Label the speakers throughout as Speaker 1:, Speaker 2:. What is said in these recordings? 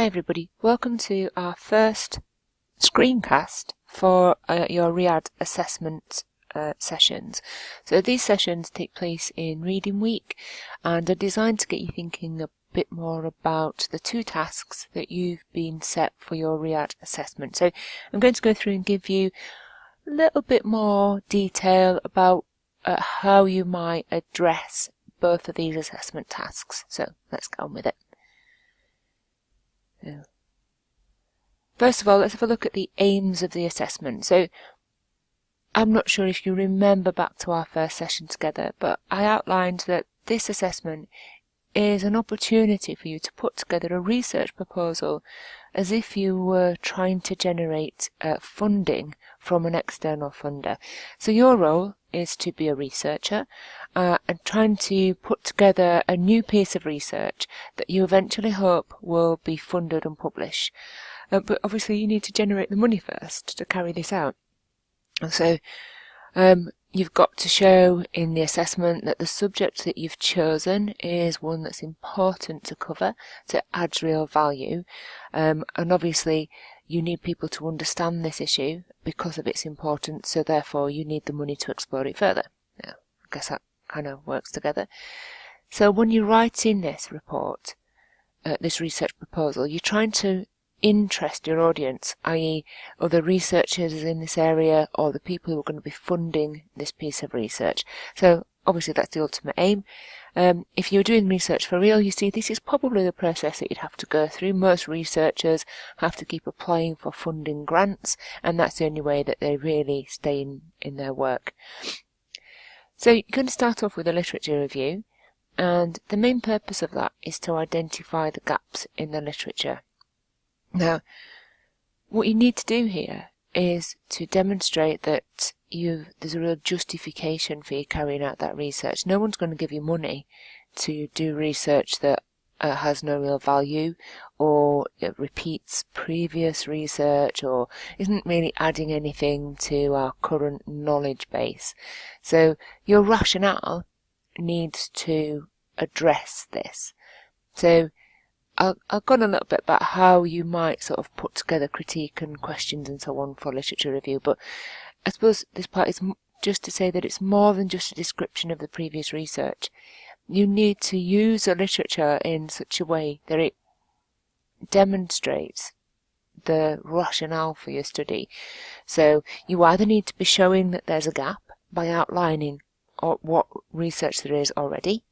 Speaker 1: Hi everybody, welcome to our first screencast for your RIAD assessment sessions. So these sessions take place in Reading Week and are designed to get you thinking a bit more about the two tasks that you've been set for your RIAD assessment. So I'm going to go through and give you a little bit more detail about how you might address both of these assessment tasks. So let's get on with it. First of all, let's have a look at the aims of the assessment. So I'm not sure if you remember back to our first session together, but I outlined that this assessment is an opportunity for you to put together a research proposal as if you were trying to generate funding from an external funder. So your role is to be a researcher and trying to put together a new piece of research that you eventually hope will be funded and published. But obviously you need to generate the money first to carry this out. And so you've got to show in the assessment that the subject that you've chosen is one that's important to cover, so it adds real value. And obviously you need people to understand this issue because of its importance, so therefore you need the money to explore it further. Yeah, I guess that kind of works together. So when you're writing this report, this research proposal, you're trying to interest your audience, i.e. other researchers in this area or the people who are going to be funding this piece of research. So obviously that's the ultimate aim. If you're doing research for real, you see this is probably the process that you'd have to go through. Most researchers have to keep applying for funding grants, and that's the only way that they really stay in their work. So you're going to start off with a literature review, and the main purpose of that is to identify the gaps in the literature. Now, what you need to do here is to demonstrate that there's a real justification for you carrying out that research. No one's going to give you money to do research that has no real value, or it repeats previous research, or isn't really adding anything to our current knowledge base. So your rationale needs to address this. So I'll go on a little bit about how you might sort of put together critique and questions and so on for literature review, but I suppose this part is just to say that it's more than just a description of the previous research. You need to use the literature in such a way that it demonstrates the rationale for your study. So you either need to be showing that there's a gap by outlining what research there is already,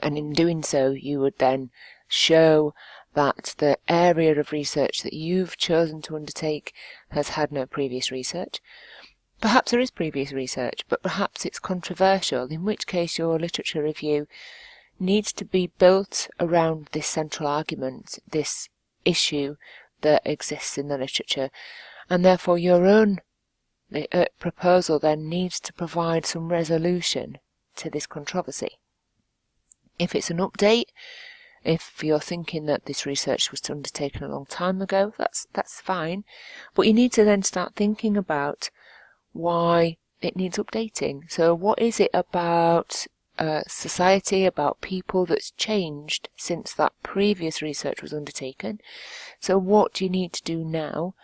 Speaker 1: and in doing so you would then show that the area of research that you've chosen to undertake has had no previous research. Perhaps there is previous research, but perhaps it's controversial, in which case your literature review needs to be built around this central argument, this issue that exists in the literature, and therefore your own proposal then needs to provide some resolution to this controversy. If it's an update, if you're thinking that this research was undertaken a long time ago, that's fine. But you need to then start thinking about why it needs updating. So what is it about society, about people that's changed since that previous research was undertaken? So what do you need to do now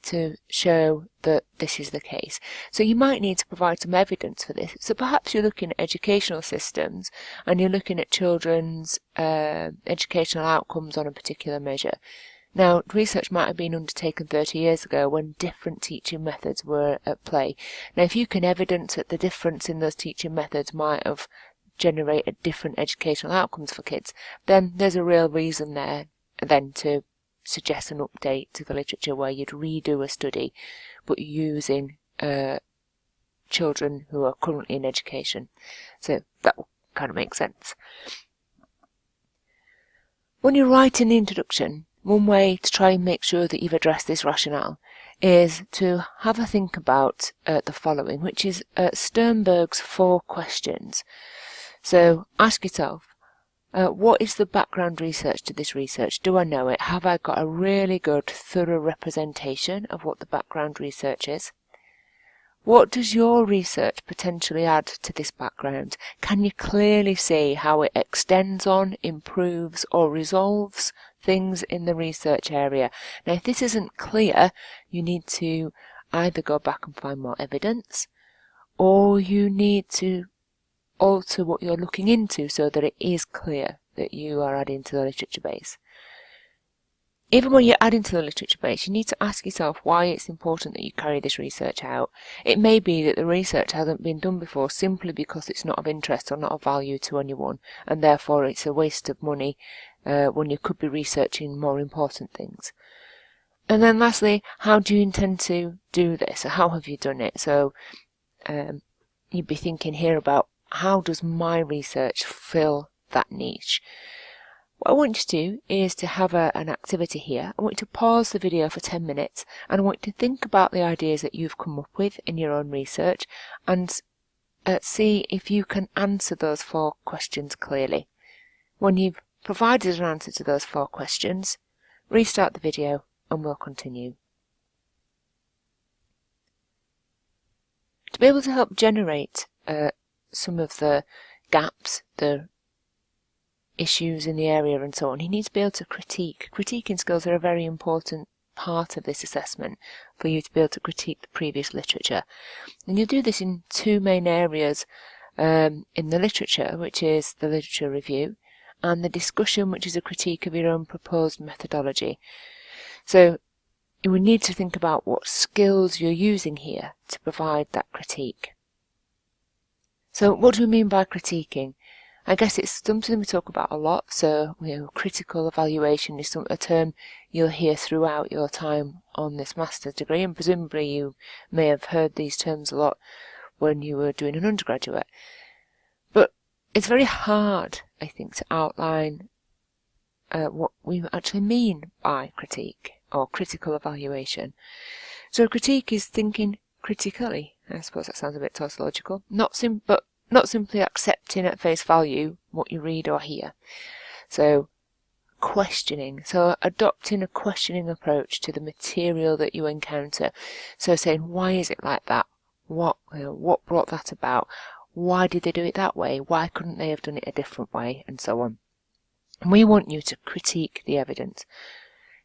Speaker 1: to show that this is the case? So you might need to provide some evidence for this. So perhaps you're looking at educational systems and you're looking at children's educational outcomes on a particular measure. Now, research might have been undertaken 30 years ago when different teaching methods were at play. Now, if you can evidence that the difference in those teaching methods might have generated different educational outcomes for kids, then there's a real reason there then to suggest an update to the literature where you'd redo a study but using children who are currently in education. So that will kind of make sense. When you're writing the introduction, one way to try and make sure that you've addressed this rationale is to have a think about the following, which is Sternberg's 4 questions. So ask yourself, what is the background research to this research? Do I know it? Have I got a really good, thorough representation of what the background research is? What does your research potentially add to this background? Can you clearly see how it extends on, improves or resolves things in the research area? Now if this isn't clear, you need to either go back and find more evidence, or you need to alter what you're looking into so that it is clear that you are adding to the literature base. Even when you're adding to the literature base, you need to ask yourself why it's important that you carry this research out. It may be that the research hasn't been done before simply because it's not of interest or not of value to anyone, and therefore it's a waste of money when you could be researching more important things. And then lastly, how do you intend to do this? Or how have you done it? So you'd be thinking here about, how does my research fill that niche? What I want you to do is to have an activity here. I want you to pause the video for 10 minutes and I want you to think about the ideas that you've come up with in your own research and see if you can answer those 4 questions clearly. When you've provided an answer to those 4 questions, restart the video and we'll continue. To be able to help generate some of the gaps, the issues in the area and so on, you need to be able to critique. Critiquing skills are a very important part of this assessment for you to be able to critique the previous literature. And you'll do this in 2 main areas in the literature, which is the literature review, and the discussion, which is a critique of your own proposed methodology. So you will need to think about what skills you're using here to provide that critique. So what do we mean by critiquing? I guess it's something we talk about a lot, so critical evaluation is a term you'll hear throughout your time on this master's degree, and presumably you may have heard these terms a lot when you were doing an undergraduate. But it's very hard, I think, to outline what we actually mean by critique or critical evaluation. So critique is thinking critically. I suppose that sounds a bit tautological. But not simply accepting at face value what you read or hear. So questioning. So adopting a questioning approach to the material that you encounter. So saying, why is it like that? What brought that about? Why did they do it that way? Why couldn't they have done it a different way? And so on. And we want you to critique the evidence.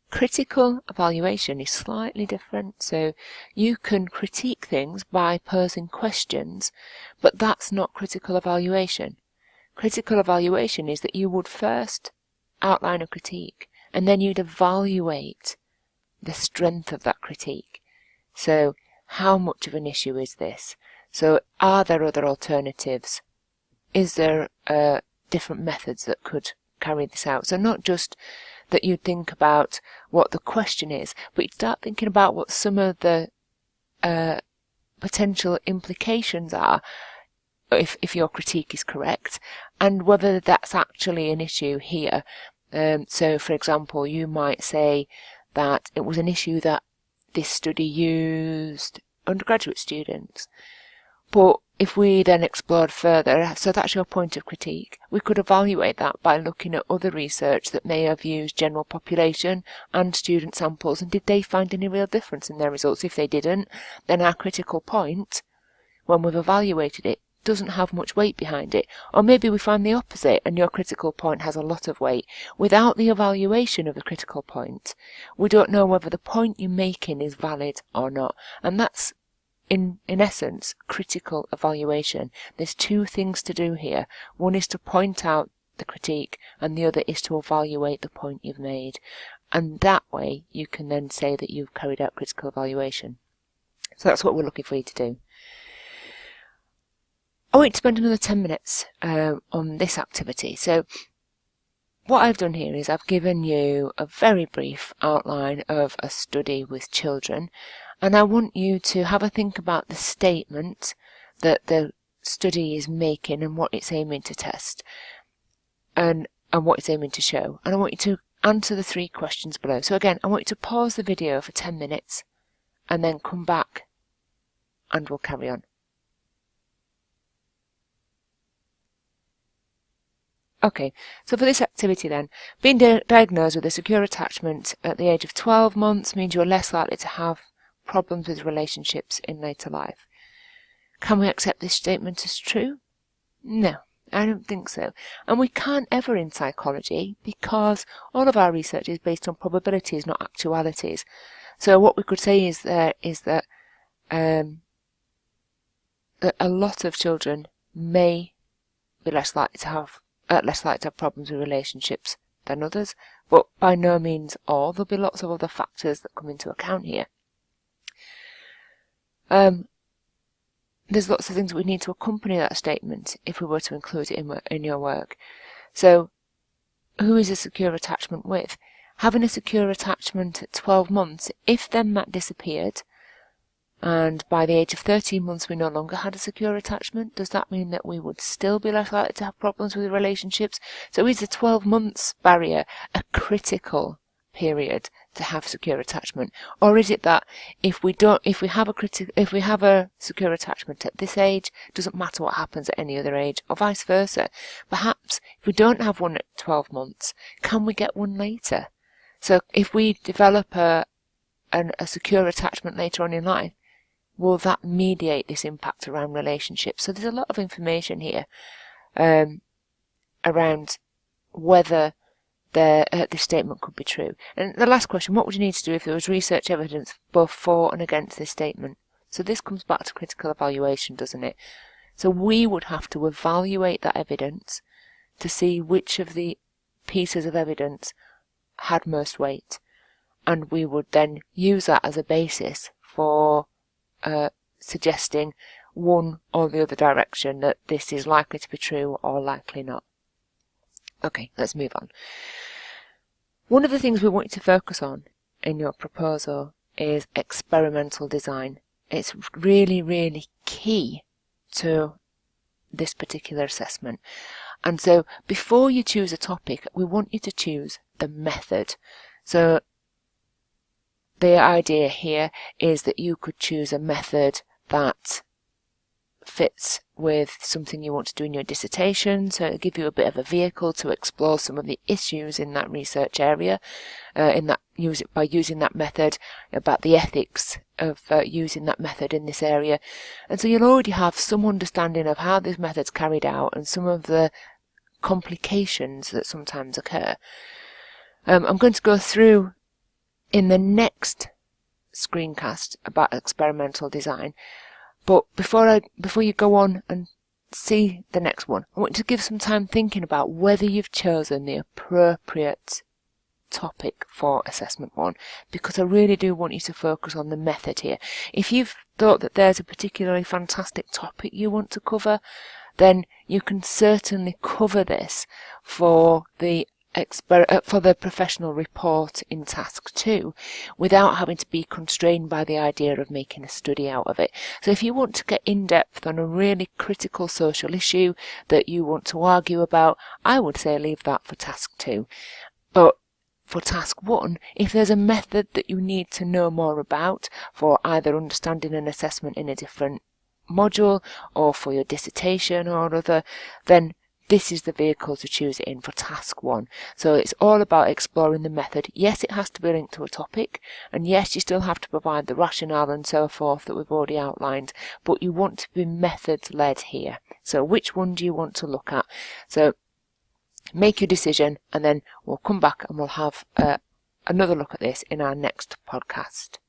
Speaker 1: Critical evaluation is slightly different, so you can critique things by posing questions, but that's not critical evaluation. Critical evaluation is that you would first outline a critique, and then you'd evaluate the strength of that critique. So, how much of an issue is this? So, are there other alternatives? Is there different methods that could carry this out? So not just that you think about what the question is, but you start thinking about what some of the potential implications are if your critique is correct, and whether that's actually an issue here. So for example, you might say that it was an issue that this study used undergraduate students. But if we then explored further, so that's your point of critique, we could evaluate that by looking at other research that may have used general population and student samples, and did they find any real difference in their results? If they didn't, then our critical point, when we've evaluated it, doesn't have much weight behind it. Or maybe we find the opposite and your critical point has a lot of weight. Without the evaluation of the critical point, we don't know whether the point you're making is valid or not. And that's in essence, critical evaluation. There's 2 things to do here. One is to point out the critique, and the other is to evaluate the point you've made. And that way, you can then say that you've carried out critical evaluation. So that's what we're looking for you to do. I want you to spend another 10 minutes on this activity. So what I've done here is I've given you a very brief outline of a study with children, and I want you to have a think about the statement that the study is making and what it's aiming to test and what it's aiming to show. And I want you to answer the 3 questions below. So again, I want you to pause the video for 10 minutes and then come back and we'll carry on. Okay, so for this activity then, being diagnosed with a secure attachment at the age of 12 months means you're less likely to have problems with relationships in later life. Can we accept this statement as true? No, I don't think so. And we can't ever in psychology, because all of our research is based on probabilities, not actualities. So what we could say is that a lot of children may be less likely to have problems with relationships than others, but by no means all. There'll be lots of other factors that come into account here. There's lots of things that we need to accompany that statement if we were to include it in your work. So, who is a secure attachment with? Having a secure attachment at 12 months, if then that disappeared, and by the age of 13 months we no longer had a secure attachment, does that mean that we would still be less likely to have problems with relationships? So is the 12 months barrier a critical period to have secure attachment, or is it that if we have a secure attachment at this age, doesn't matter what happens at any other age, or vice versa? Perhaps if we don't have one at 12 months, can we get one later? So if we develop a secure attachment later on in life, will that mediate this impact around relationships? So there's a lot of information here around whether this statement could be true. And the last question, what would you need to do if there was research evidence both for and against this statement? So this comes back to critical evaluation, doesn't it? So we would have to evaluate that evidence to see which of the pieces of evidence had most weight, and we would then use that as a basis for suggesting one or the other direction, that this is likely to be true or likely not. Okay, let's move on. One of the things we want you to focus on in your proposal is experimental design. It's really, really key to this particular assessment. And so before you choose a topic, we want you to choose the method. So the idea here is that you could choose a method that fits with something you want to do in your dissertation, so it'll give you a bit of a vehicle to explore some of the issues in that research area, by using that method, about the ethics of using that method in this area. And so you'll already have some understanding of how this method's carried out and some of the complications that sometimes occur. I'm going to go through in the next screencast about experimental design, but before you go on and see the next one, I want you to give some time thinking about whether you've chosen the appropriate topic for assessment 1, because I really do want you to focus on the method here. If you've thought that there's a particularly fantastic topic you want to cover, then you can certainly cover this for the professional report in task 2 without having to be constrained by the idea of making a study out of it. So if you want to get in depth on a really critical social issue that you want to argue about, I would say leave that for task 2. But for task 1, if there's a method that you need to know more about for either understanding an assessment in a different module or for your dissertation or other, then this is the vehicle to choose it in for task 1. So it's all about exploring the method. Yes, it has to be linked to a topic, and yes, you still have to provide the rationale and so forth that we've already outlined, but you want to be method-led here. So which one do you want to look at? So make your decision, and then we'll come back and we'll have another look at this in our next podcast.